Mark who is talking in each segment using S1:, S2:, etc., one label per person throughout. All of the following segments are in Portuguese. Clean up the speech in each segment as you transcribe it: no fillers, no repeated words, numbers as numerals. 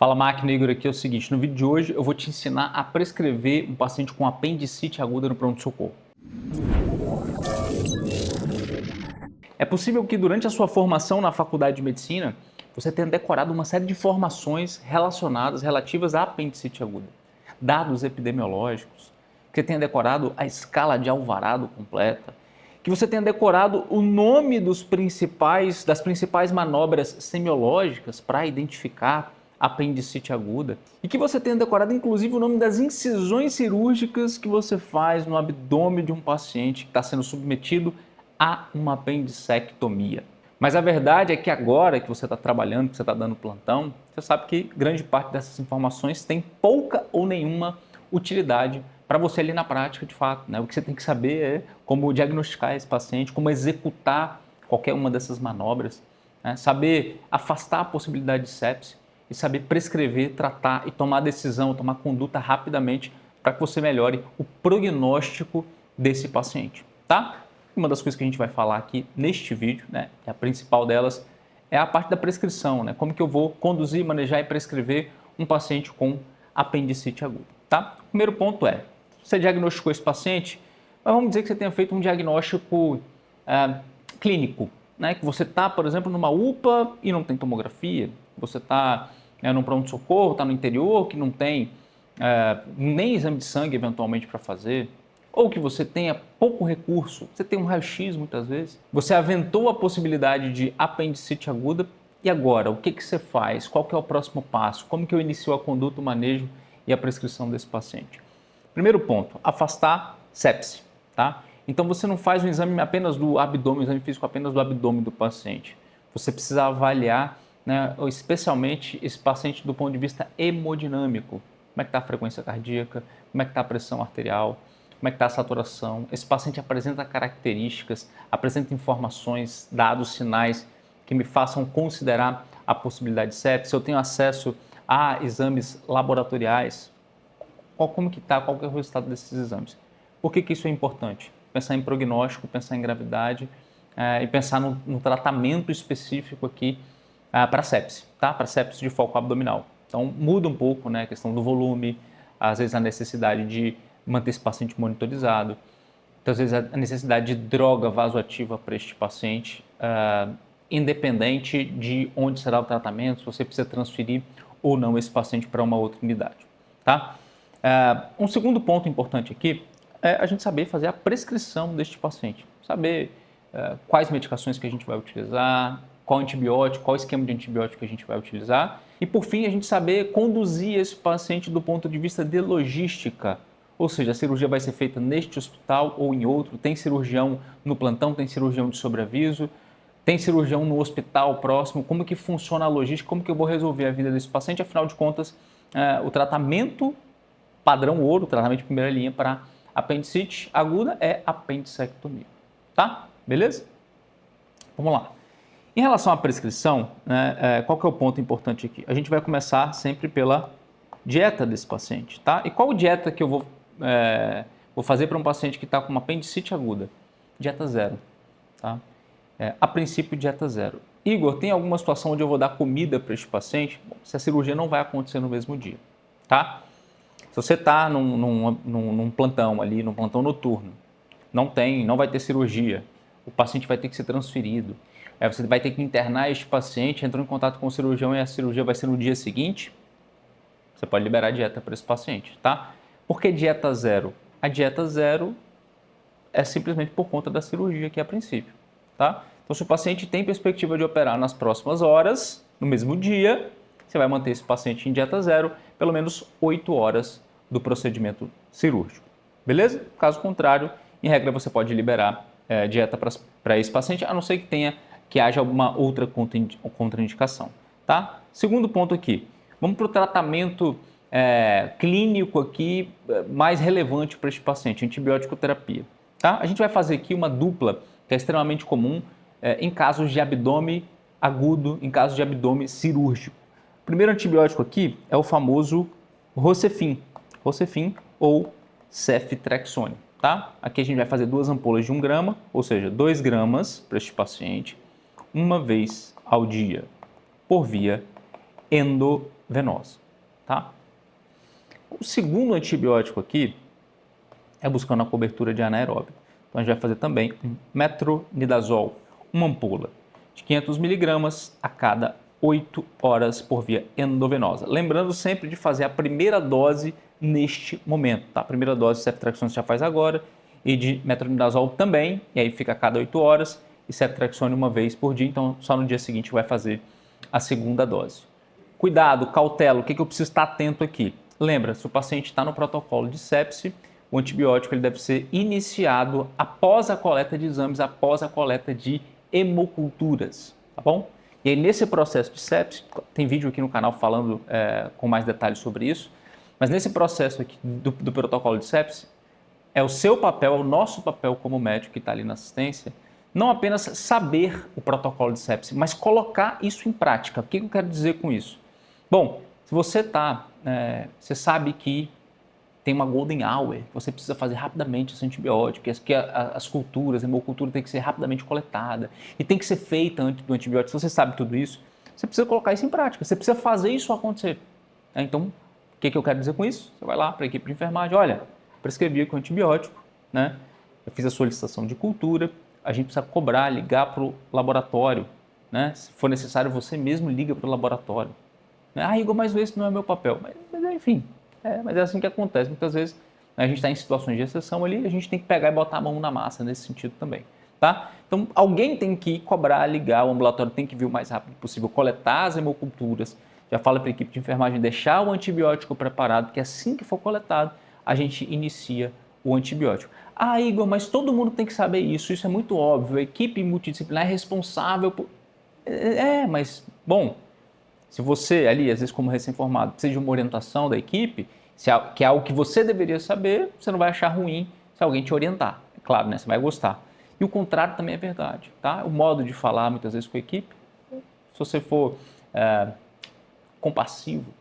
S1: Fala máquina, Igor aqui, é o seguinte, no vídeo de hoje eu vou te ensinar a prescrever um paciente com apendicite aguda no pronto-socorro. É possível que durante a sua formação na faculdade de medicina, você tenha decorado uma série de informações relativas à apendicite aguda. Dados epidemiológicos, que você tenha decorado a escala de Alvarado completa, que você tenha decorado o nome das principais manobras semiológicas para identificar apendicite aguda e que você tenha decorado inclusive o nome das incisões cirúrgicas que você faz no abdômen de um paciente que está sendo submetido a uma apendicectomia. Mas a verdade é que agora que você está trabalhando, que você está dando plantão, você sabe que grande parte dessas informações tem pouca ou nenhuma utilidade para você ali na prática, de fato, né? O que você tem que saber é como diagnosticar esse paciente, como executar qualquer uma dessas manobras, né? Saber afastar a possibilidade de sepse e saber prescrever, tratar e tomar decisão, tomar conduta rapidamente para que você melhore o prognóstico desse paciente, tá? Uma das coisas que a gente vai falar aqui neste vídeo, né, a principal delas, é a parte da prescrição, né? Como que eu vou conduzir, manejar e prescrever um paciente com apendicite aguda, tá? O primeiro ponto é, você diagnosticou esse paciente, mas vamos dizer que você tenha feito um diagnóstico clínico, né? Que você está, por exemplo, numa UPA e não tem tomografia, você está num pronto-socorro, está no interior, que não tem nem exame de sangue eventualmente para fazer, ou que você tenha pouco recurso, você tem um raio-x muitas vezes, você aventou a possibilidade de apendicite aguda, e agora, o que você faz? Qual que é o próximo passo? Como que eu inicio a conduta, o manejo e a prescrição desse paciente? Primeiro ponto, afastar sepse, tá? Então você não faz um exame apenas do abdômen, um exame físico apenas do abdômen do paciente. Você precisa avaliar, né, especialmente esse paciente do ponto de vista hemodinâmico. Como é que está a frequência cardíaca? Como é que está a pressão arterial? Como é que está a saturação? Esse paciente apresenta características, apresenta informações, dados, sinais que me façam considerar a possibilidade de sepse. Se eu tenho acesso a exames laboratoriais, como que está, qual que é o resultado desses exames? Por que isso é importante? Pensar em prognóstico, pensar em gravidade e pensar no tratamento específico aqui para sepse, tá? Para sepse de foco abdominal. Então muda um pouco, né, a questão do volume, às vezes a necessidade de manter esse paciente monitorizado, então, às vezes a necessidade de droga vasoativa para este paciente, independente de onde será o tratamento, se você precisa transferir ou não esse paciente para uma outra unidade, tá? Um segundo ponto importante aqui é a gente saber fazer a prescrição deste paciente, saber quais medicações que a gente vai utilizar, qual antibiótico, qual esquema de antibiótico que a gente vai utilizar e, por fim, a gente saber conduzir esse paciente do ponto de vista de logística, ou seja, a cirurgia vai ser feita neste hospital ou em outro, tem cirurgião no plantão, tem cirurgião de sobreaviso, tem cirurgião no hospital próximo, como que funciona a logística, como que eu vou resolver a vida desse paciente, afinal de contas, o tratamento padrão ouro, tratamento de primeira linha para apendicite aguda é apendicectomia, tá? Beleza? Vamos lá. Em relação à prescrição, né, qual que é o ponto importante aqui? A gente vai começar sempre pela dieta desse paciente, tá? E qual dieta que eu vou fazer para um paciente que está com uma apendicite aguda? Dieta zero, tá? A princípio, dieta zero. Igor, tem alguma situação onde eu vou dar comida para este paciente? Bom, se a cirurgia não vai acontecer no mesmo dia, tá? Se você está num plantão ali, num plantão noturno, não vai ter cirurgia, o paciente vai ter que ser transferido, você vai ter que internar este paciente, entrou em contato com o cirurgião e a cirurgia vai ser no dia seguinte, você pode liberar a dieta para esse paciente, tá? Por que dieta zero? A dieta zero é simplesmente por conta da cirurgia aqui a princípio, tá? Então, se o paciente tem perspectiva de operar nas próximas horas, no mesmo dia, você vai manter esse paciente em dieta zero, pelo menos 8 horas do procedimento cirúrgico. Beleza? Caso contrário, em regra, você pode liberar dieta para esse paciente, a não ser que haja alguma outra contraindicação. Tá? Segundo ponto aqui, vamos para o tratamento clínico aqui mais relevante para este paciente, antibiótico terapia. Tá? A gente vai fazer aqui uma dupla que é extremamente comum em casos de abdômen agudo, em casos de abdômen cirúrgico. O primeiro antibiótico aqui é o famoso Rocefin ou ceftriaxone, tá? Aqui a gente vai fazer 2 ampolas de 1 grama, ou seja, 2 gramas para este paciente, uma vez ao dia, por via endovenosa. endovenosa, tá? O segundo antibiótico aqui é buscando a cobertura de anaeróbio. Então a gente vai fazer também um metronidazol, uma ampola de 500 miligramas a cada 8 horas por via endovenosa. Lembrando sempre de fazer a primeira dose neste momento, tá? A primeira dose de ceftriaxone você já faz agora e de metronidazol também, e aí fica a cada 8 horas e ceftriaxone uma vez por dia, então só no dia seguinte vai fazer a segunda dose. Cuidado, cautela, o que eu preciso estar atento aqui? Lembra, se o paciente está no protocolo de sepse, o antibiótico ele deve ser iniciado após a coleta de exames, após a coleta de hemoculturas, tá bom? E aí nesse processo de sepse, tem vídeo aqui no canal falando com mais detalhes sobre isso, mas nesse processo aqui do protocolo de sepse, é o seu papel, é o nosso papel como médico que está ali na assistência, não apenas saber o protocolo de sepse, mas colocar isso em prática. O que eu quero dizer com isso? Bom, se você você sabe que tem uma golden hour, você precisa fazer rapidamente esse antibiótico, que as culturas, a hemocultura tem que ser rapidamente coletada e tem que ser feita antes do antibiótico. Se você sabe tudo isso, você precisa colocar isso em prática, você precisa fazer isso acontecer. Então, o que eu quero dizer com isso? Você vai lá para a equipe de enfermagem, olha, prescrevi aqui o antibiótico, né? Eu fiz a solicitação de cultura, a gente precisa cobrar, ligar para o laboratório, né? Se for necessário, você mesmo liga para o laboratório. Ah, Igor, mas esse não é meu papel. Mas enfim, mas é assim que acontece. Muitas vezes a gente está em situações de exceção ali, a gente tem que pegar e botar a mão na massa nesse sentido também, tá? Então, alguém tem que cobrar, ligar, o ambulatório tem que vir o mais rápido possível, coletar as hemoculturas, já fala para a equipe de enfermagem deixar o antibiótico preparado, que assim que for coletado, a gente inicia o antibiótico. Ah, Igor, mas todo mundo tem que saber isso é muito óbvio, a equipe multidisciplinar é responsável por... mas, bom, se você ali, às vezes como recém-formado, precisa de uma orientação da equipe, que é algo que você deveria saber, você não vai achar ruim se alguém te orientar. É claro, né? Você vai gostar. E o contrário também é verdade, tá? O modo de falar, muitas vezes, com a equipe, se você for compassivo,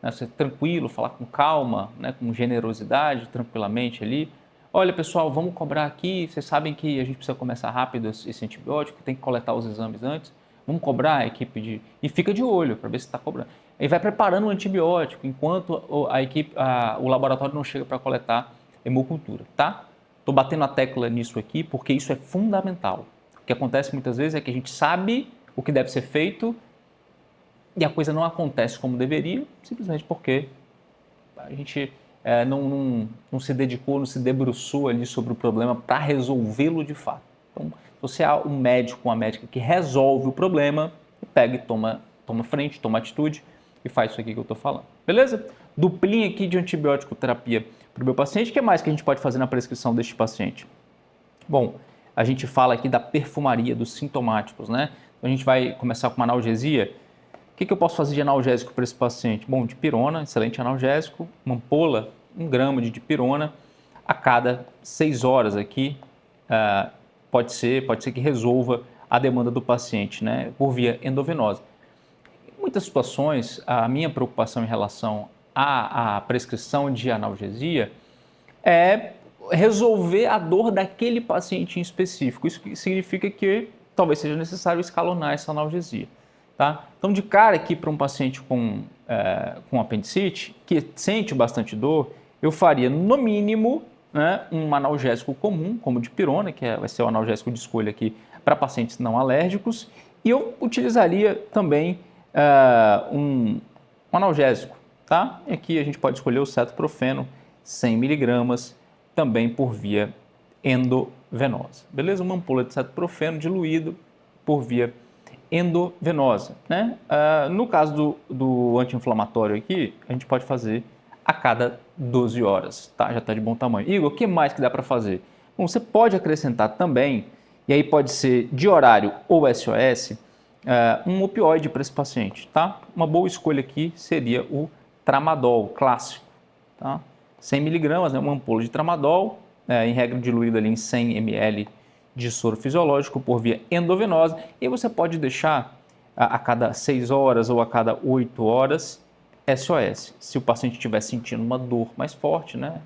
S1: né? Ser tranquilo, falar com calma, né? Com generosidade, tranquilamente ali. Olha, pessoal, vamos cobrar aqui, vocês sabem que a gente precisa começar rápido esse antibiótico, tem que coletar os exames antes. Vamos cobrar a equipe e fica de olho para ver se está cobrando. Aí vai preparando o antibiótico enquanto o laboratório não chega para coletar hemocultura, tá? Estou batendo a tecla nisso aqui porque isso é fundamental. O que acontece muitas vezes é que a gente sabe o que deve ser feito e a coisa não acontece como deveria, simplesmente porque a gente não se dedicou, não se debruçou ali sobre o problema para resolvê-lo de fato. Então, você é um médico, uma médica que resolve o problema, pega e toma frente, toma atitude e faz isso aqui que eu estou falando. Beleza? Duplinha aqui de antibiótico terapia para o meu paciente. O que mais que a gente pode fazer na prescrição deste paciente? Bom, a gente fala aqui da perfumaria, dos sintomáticos, né? Então, a gente vai começar com uma analgesia. O que eu posso fazer de analgésico para esse paciente? Bom, dipirona, excelente analgésico, uma ampola, 1 grama de dipirona a cada 6 horas aqui. Pode ser que resolva a demanda do paciente, né, por via endovenosa. Em muitas situações, a minha preocupação em relação à prescrição de analgesia é resolver a dor daquele paciente em específico. Isso significa que talvez seja necessário escalonar essa analgesia. Tá? Então, de cara aqui para um paciente com apendicite, que sente bastante dor, eu faria no mínimo, né, um analgésico comum, como dipirona, que vai ser o analgésico de escolha aqui para pacientes não alérgicos, e eu utilizaria também um analgésico, tá? E aqui a gente pode escolher o cetoprofeno, 100 miligramas, também por via endovenosa, beleza? Uma ampola de cetoprofeno diluído por via endovenosa, né? No caso do anti-inflamatório aqui, a gente pode fazer a cada 12 horas, tá? Já está de bom tamanho. Igor, o que mais que dá para fazer? Bom, você pode acrescentar também, e aí pode ser de horário ou SOS, um opioide para esse paciente, tá? Uma boa escolha aqui seria o tramadol clássico, tá? 100 miligramas, né? Uma ampola de tramadol, em regra diluída ali em 100 ml de soro fisiológico por via endovenosa, e você pode deixar a cada 6 horas ou a cada 8 horas SOS. Se o paciente estiver sentindo uma dor mais forte, né?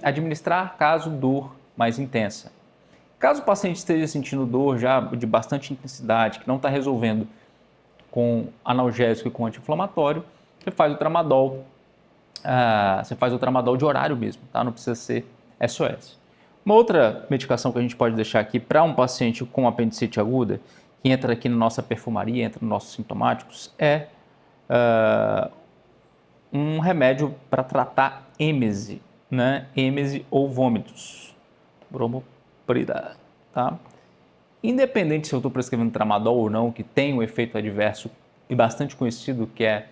S1: Administrar caso dor mais intensa. Caso o paciente esteja sentindo dor já de bastante intensidade, que não está resolvendo com analgésico e com anti-inflamatório, você faz o tramadol, de horário mesmo, tá? Não precisa ser SOS. Uma outra medicação que a gente pode deixar aqui para um paciente com apendicite aguda, que entra aqui na nossa perfumaria, entra nos nossos sintomáticos, é um remédio para tratar êmese, né? Êmese ou vômitos, bromoprida, tá? Independente se eu estou prescrevendo tramadol ou não, que tem um efeito adverso e bastante conhecido, que é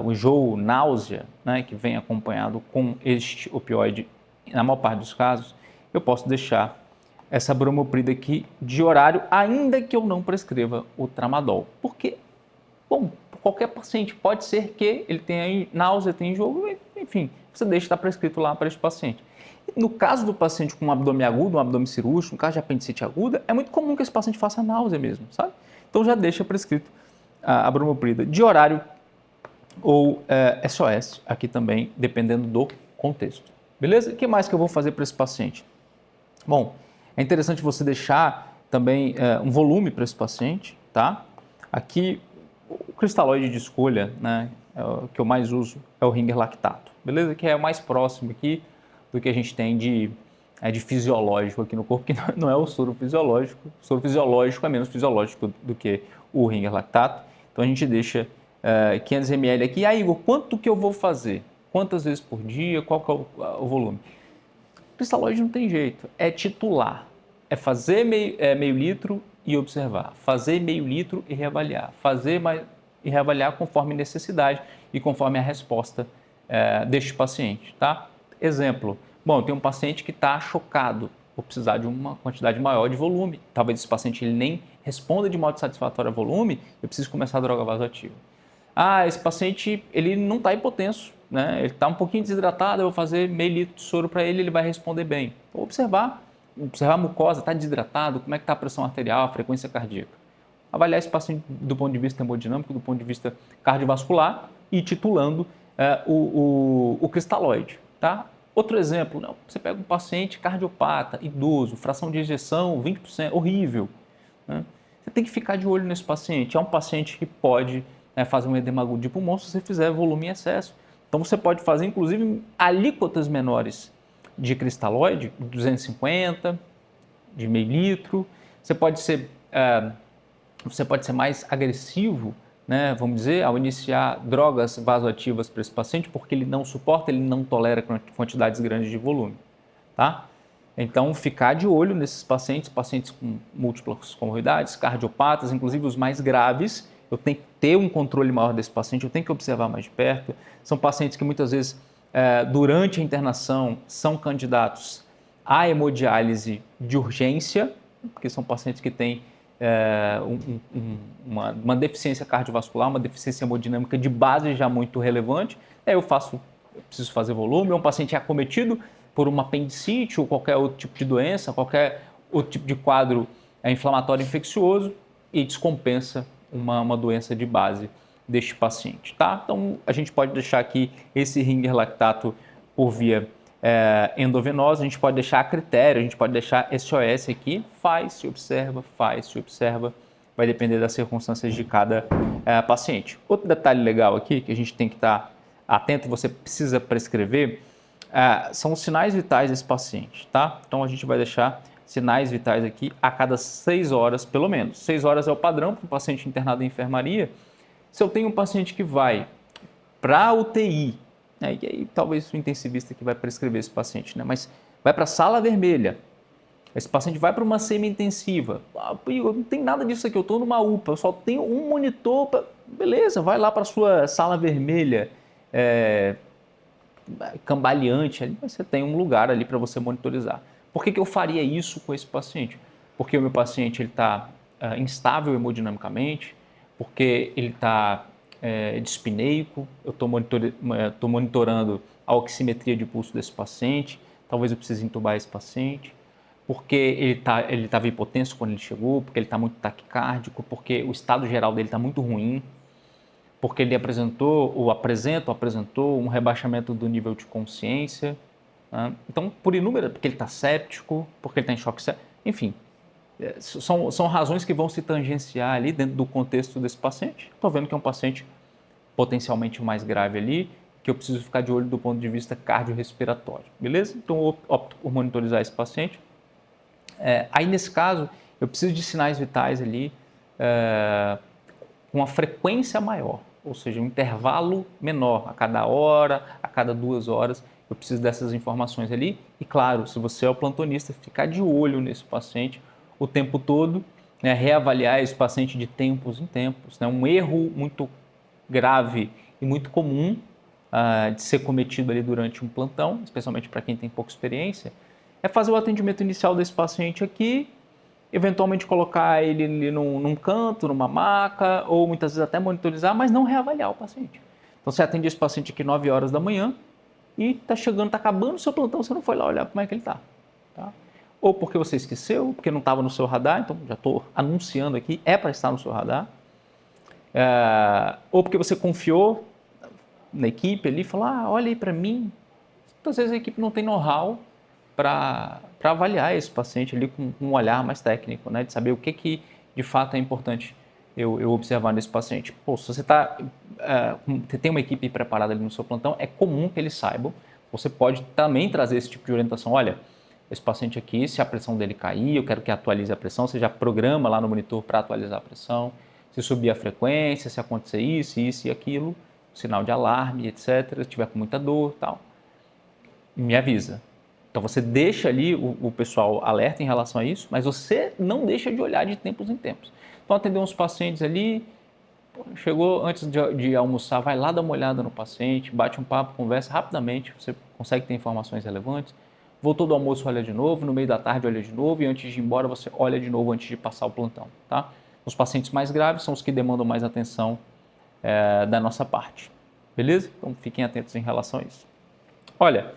S1: o enjoo, náusea, né, que vem acompanhado com este opioide, na maior parte dos casos, eu posso deixar essa bromoprida aqui de horário, ainda que eu não prescreva o tramadol. Porque, bom, qualquer paciente, pode ser que ele tenha náusea, tenha enjoo, enfim, você deixa estar prescrito lá para esse paciente. No caso do paciente com um abdômen agudo, um abdômen cirúrgico, no caso de apendicite aguda, é muito comum que esse paciente faça náusea mesmo, sabe? Então já deixa prescrito a bromoprida de horário ou SOS aqui também, dependendo do contexto. Beleza? O que mais que eu vou fazer para esse paciente? Bom, é interessante você deixar também um volume para esse paciente, tá? Aqui, o cristalóide de escolha, né, o que eu mais uso é o Ringer lactato, beleza? Que é o mais próximo aqui do que a gente tem de fisiológico aqui no corpo, que não é o soro fisiológico. O soro fisiológico é menos fisiológico do que o Ringer lactato. Então a gente deixa 500 ml aqui. Ah, Igor, quanto que eu vou fazer? Quantas vezes por dia? Qual que é o volume? Cristalóide não tem jeito, é titular. É fazer meio litro e observar. Fazer meio litro e reavaliar. Fazer e reavaliar conforme necessidade e conforme a resposta deste paciente, tá? Exemplo, bom, eu tenho um paciente que está chocado, vou precisar de uma quantidade maior de volume. Talvez esse paciente ele nem responda de modo satisfatório a volume, eu preciso começar a droga vasoativa. Ah, esse paciente ele não está hipotenso, né? Ele está um pouquinho desidratado, eu vou fazer meio litro de soro para ele, ele vai responder bem. Vou observar a mucosa, está desidratado, como é que está a pressão arterial, a frequência cardíaca. Avaliar esse paciente do ponto de vista hemodinâmico, do ponto de vista cardiovascular e titulando o cristalóide, tá? Outro exemplo, não, você pega um paciente cardiopata, idoso, fração de ejeção 20%, horrível, né? Você tem que ficar de olho nesse paciente. É um paciente que pode fazer um edema agudo de pulmão se você fizer volume em excesso. Então você pode fazer, inclusive, alíquotas menores de cristalóide, 250, de meio litro. Você pode ser mais agressivo, né, vamos dizer, ao iniciar drogas vasoativas para esse paciente, porque ele não suporta, ele não tolera quantidades grandes de volume, tá? Então, ficar de olho nesses pacientes com múltiplas comorbidades, cardiopatas, inclusive os mais graves. Eu tenho que ter um controle maior desse paciente, eu tenho que observar mais de perto. São pacientes que muitas vezes, durante a internação, são candidatos à hemodiálise de urgência, porque são pacientes que têm uma deficiência cardiovascular, uma deficiência hemodinâmica de base já muito relevante. Eu preciso fazer volume, um paciente é acometido por uma apendicite ou qualquer outro tipo de doença, qualquer outro tipo de quadro inflamatório infeccioso e descompensa uma doença de base deste paciente, tá? Então, a gente pode deixar aqui esse Ringer lactato por via endovenosa, a gente pode deixar a critério, a gente pode deixar SOS aqui, faz-se, observa, vai depender das circunstâncias de cada paciente. Outro detalhe legal aqui, que a gente tem que estar atento, você precisa prescrever, são os sinais vitais desse paciente, tá? Então, a gente vai deixar sinais vitais aqui a cada 6 horas, pelo menos. 6 horas é o padrão para um paciente internado em enfermaria. Se eu tenho um paciente que vai para a UTI, né, e aí talvez o intensivista que vai prescrever esse paciente, né, mas vai para a sala vermelha, esse paciente vai para uma semi-intensiva, não tem nada disso aqui, eu estou numa UPA, eu só tenho um monitor, beleza, vai lá para a sua sala vermelha, cambaleante, ali, você tem um lugar ali para você monitorizar. Por que eu faria isso com esse paciente? Porque o meu paciente está instável hemodinamicamente, porque ele está dispneico, eu estou monitorando a oximetria de pulso desse paciente, talvez eu precise entubar esse paciente, porque ele estava hipotenso quando ele chegou, porque ele está muito taquicárdico, porque o estado geral dele está muito ruim, porque ele apresentou um rebaixamento do nível de consciência. Então, por inúmero, porque ele está séptico, porque ele está em choque séptico, enfim, São razões que vão se tangenciar ali dentro do contexto desse paciente. Estou vendo que é um paciente potencialmente mais grave ali, que eu preciso ficar de olho do ponto de vista cardiorrespiratório, beleza? Então eu opto por monitorizar esse paciente. Aí nesse caso, eu preciso de sinais vitais ali com uma frequência maior, ou seja, um intervalo menor, a cada hora, a cada 2 horas, eu preciso dessas informações ali. E claro, se você é o plantonista, ficar de olho nesse paciente o tempo todo, né, reavaliar esse paciente de tempos em tempos. Né? Um erro muito grave e muito comum de ser cometido ali durante um plantão, especialmente para quem tem pouca experiência, é fazer o atendimento inicial desse paciente aqui, eventualmente colocar ele ali num canto, numa maca, ou muitas vezes até monitorizar, mas não reavaliar o paciente. Então você atende esse paciente aqui 9 horas da manhã e está chegando, está acabando o seu plantão, você não foi lá olhar como é que ele está. Tá? Ou porque você esqueceu, porque não estava no seu radar, então já estou anunciando aqui, é para estar no seu radar. Ou porque você confiou na equipe ali, falou, olha aí para mim. Muitas vezes a equipe não tem know-how para avaliar esse paciente ali com um olhar mais técnico, né? De saber o que de fato é importante eu observar nesse paciente. Pô, se você tem uma equipe preparada ali no seu plantão, é comum que eles saibam. Você pode também trazer esse tipo de orientação. Olha, esse paciente aqui, se a pressão dele cair, eu quero que atualize a pressão, você já programa lá no monitor para atualizar a pressão. Se subir a frequência, se acontecer isso e aquilo, sinal de alarme, etc. Se tiver com muita dor, tal, me avisa. Então você deixa ali o pessoal alerta em relação a isso, mas você não deixa de olhar de tempos em tempos. Então atender uns pacientes ali, chegou antes de almoçar, vai lá dar uma olhada no paciente, bate um papo, conversa rapidamente, você consegue ter informações relevantes. Voltou do almoço, olha de novo, no meio da tarde olha de novo e antes de ir embora você olha de novo antes de passar o plantão, tá? Os pacientes mais graves são os que demandam mais atenção da nossa parte, beleza? Então fiquem atentos em relação a isso. Olha,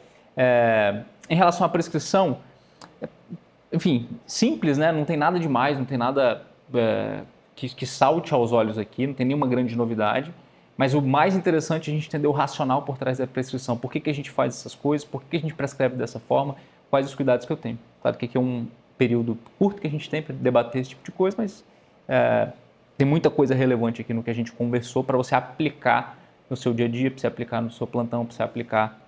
S1: em relação à prescrição, enfim, simples, né? Não tem nada demais, não tem nada que salte aos olhos aqui, não tem nenhuma grande novidade, mas o mais interessante é a gente entender o racional por trás da prescrição. Por que a gente faz essas coisas, por que a gente prescreve dessa forma, quais os cuidados que eu tenho. Claro que aqui é um período curto que a gente tem para debater esse tipo de coisa, mas tem muita coisa relevante aqui no que a gente conversou para você aplicar no seu dia a dia, para você aplicar no seu plantão, para você aplicar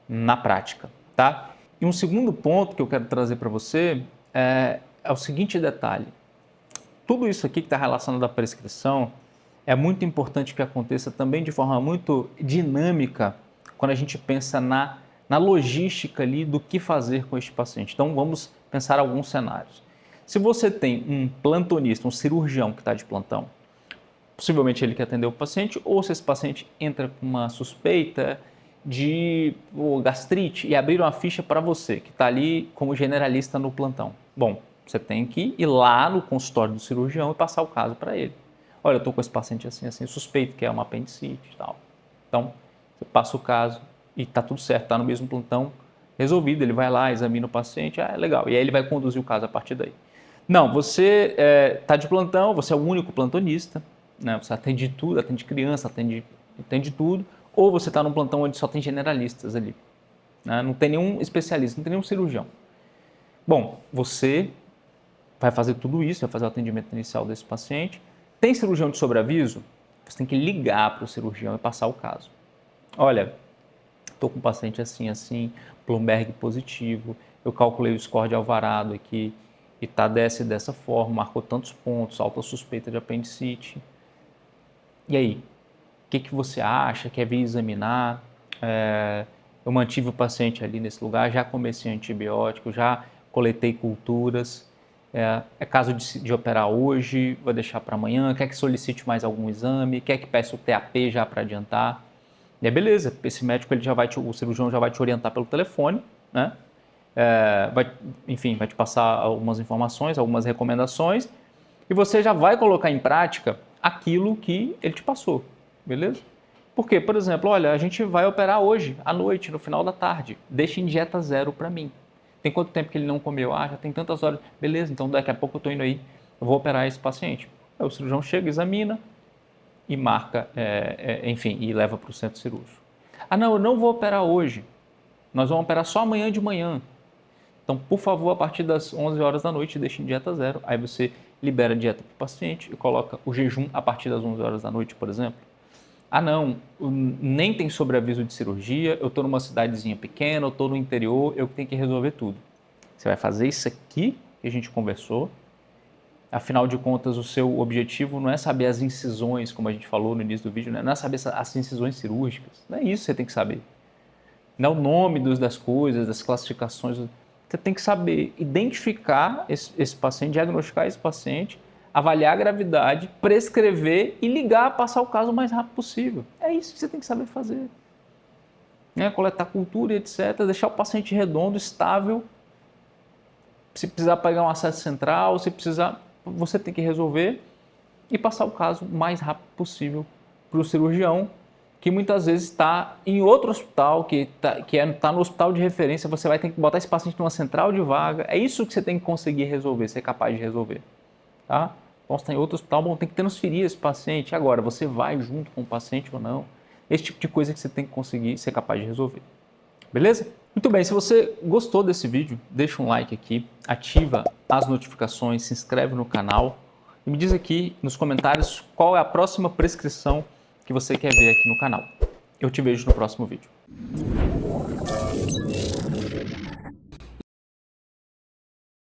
S1: na prática, tá? E um segundo ponto que eu quero trazer para você é o seguinte detalhe. Tudo isso aqui que está relacionado à prescrição é muito importante que aconteça também de forma muito dinâmica quando a gente pensa na logística ali do que fazer com este paciente. Então vamos pensar alguns cenários. Se você tem um plantonista, um cirurgião que está de plantão, possivelmente ele que atendeu o paciente, ou se esse paciente entra com uma suspeita de gastrite e abrir uma ficha para você, que está ali como generalista no plantão. Bom, você tem que ir lá no consultório do cirurgião e passar o caso para ele. Olha, eu estou com esse paciente assim, suspeito que é uma apendicite e tal. Então, você passa o caso e está tudo certo, está no mesmo plantão, resolvido, ele vai lá, examina o paciente, legal, e aí ele vai conduzir o caso a partir daí. Não, você está de plantão, você é o único plantonista, né? Você atende tudo, atende criança, atende tudo, ou você está num plantão onde só tem generalistas ali, né? Não tem nenhum especialista, não tem nenhum cirurgião. Bom, você vai fazer tudo isso, vai fazer o atendimento inicial desse paciente. Tem cirurgião de sobreaviso? Você tem que ligar para o cirurgião e passar o caso. Olha, estou com um paciente assim, Bloomberg positivo, eu calculei o score de Alvarado aqui e está dessa forma, marcou tantos pontos, alta suspeita de apendicite. E aí? O que você acha? Quer vir examinar? Eu mantive o paciente ali nesse lugar, já comecei antibiótico, já coletei culturas. É caso de operar hoje, vou deixar para amanhã, quer que solicite mais algum exame, quer que peça o TAP já para adiantar. E beleza, esse médico o cirurgião já vai te orientar pelo telefone, né? Vai te passar algumas informações, algumas recomendações, e você já vai colocar em prática aquilo que ele te passou, beleza? Porque, por exemplo, olha, a gente vai operar hoje, à noite, no final da tarde, deixa em dieta 0 para mim. Tem quanto tempo que ele não comeu? Já tem tantas horas. Beleza, então daqui a pouco eu estou indo aí, eu vou operar esse paciente. Aí o cirurgião chega, examina e marca, e leva para o centro cirúrgico. Não, eu não vou operar hoje. Nós vamos operar só amanhã de manhã. Então, por favor, a partir das 11 horas da noite, deixe em dieta zero. Aí você libera a dieta para o paciente e coloca o jejum a partir das 11 horas da noite, por exemplo. Ah, não, nem tem sobreaviso de cirurgia, eu estou numa cidadezinha pequena, eu estou no interior, eu tenho que resolver tudo. Você vai fazer isso aqui que a gente conversou. Afinal de contas, o seu objetivo não é saber as incisões, como a gente falou no início do vídeo, né? Não é saber as incisões cirúrgicas. Não é isso que você tem que saber. Não é o nome das coisas, das classificações. Você tem que saber identificar esse paciente, diagnosticar esse paciente, avaliar a gravidade, prescrever e ligar, passar o caso o mais rápido possível. É isso que você tem que saber fazer. Coletar cultura e etc. Deixar o paciente redondo, estável. Se precisar pegar um acesso central, se precisar, você tem que resolver e passar o caso o mais rápido possível para o cirurgião, que muitas vezes está em outro hospital, que está no hospital de referência, você vai ter que botar esse paciente numa central de vaga. É isso que você tem que conseguir resolver, ser capaz de resolver. Tá? Então, você está em outro hospital, bom, tem que transferir esse paciente. Agora, você vai junto com o paciente ou não? Esse tipo de coisa que você tem que conseguir ser capaz de resolver. Beleza? Muito bem, se você gostou desse vídeo, deixa um like aqui, ativa as notificações, se inscreve no canal e me diz aqui nos comentários qual é a próxima prescrição que você quer ver aqui no canal. Eu te vejo no próximo vídeo.